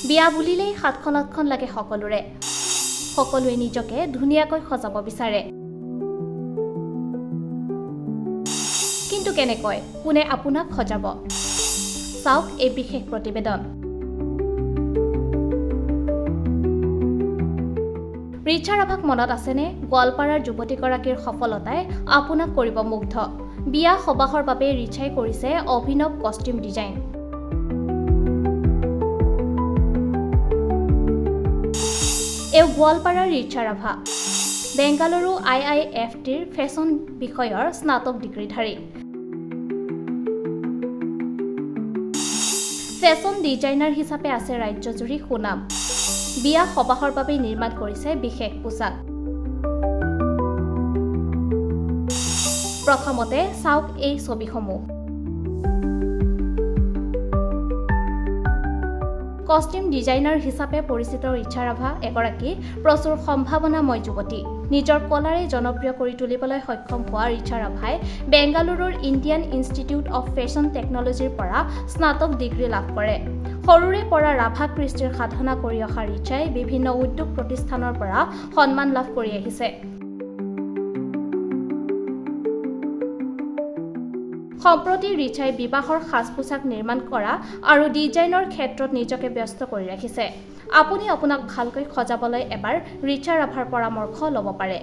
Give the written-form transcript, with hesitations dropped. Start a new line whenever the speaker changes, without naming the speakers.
বিয়া বুলিলেই হাতখন আঠখন লাগে সকলোৰে সকলোৱে নিজকে ধুনীয়াকৈ সজাব বিচাৰে কিন্তু কেনেকৈ কোনে আপোনাক সজাব চাওক এই বিশেষ প্ৰতিবেদন ৰিচা ৰাভাক মনত আছেনে গোৱালপাৰাৰ যুৱতীগৰাকীৰ সফলতাই আপোনাক কৰিব মুগ্ধ বিয়া সবাহৰ বাবে ৰিচাই কৰিছে অভিনৱ কষ্টিউম ডিজাইন এও গোৱালপাৰাৰ ৰিচা ৰাভা বেংগালুৰু IIFTৰ ফেশ্বন বিষয়ৰ স্নাতক ডিগ্ৰীধাৰী ফেশ্বন ডিজাইনাৰ হিচাপে আছে ৰাজ্যজুৰি সুনাম বিয়া সবাহৰ বাবে নিৰ্মাণ কৰিছে বিশেষ পোছাক প্ৰথমতে চাওক এই ছবিসমূহ কষ্টিউম ডিজাইনাৰ হিচাপে পৰিচিত ৰিচা ৰাভা এগৰাকী প্ৰচুৰ সম্ভাৱনাময় যুৱতী নিজৰ কলাৰে জনপ্ৰিয় কৰি তুলিবলৈ সক্ষম হোৱা ৰিচা ৰাভাই বেংগালুৰুৰ ইণ্ডিয়ান ইনষ্টিটিউট অফ ফেশ্বন টেকনলজিৰ পৰা স্নাতক ডিগ্ৰী লাভ কৰে সৰুৰে পৰা ৰাভা কৃষ্টিৰ সাধনা কৰি অহা ৰিচাই বিভিন্ন উদ্যোগ প্ৰতিষ্ঠানৰ পৰা সন্মান লাভ কৰি আহিছে সম্প্ৰতি ৰিচাই বিবাহৰ সাজ-পোছাক নিৰ্মাণ কৰা আৰু ডিজাইনৰ ক্ষেত্ৰত নিজকে ব্যস্ত কৰি ৰাখিছে আপুনি আপোনাক ভালকৈ সজাবলৈ এবাৰ ৰিচা ৰাভাৰ পৰামৰ্শ ল'ব পাৰে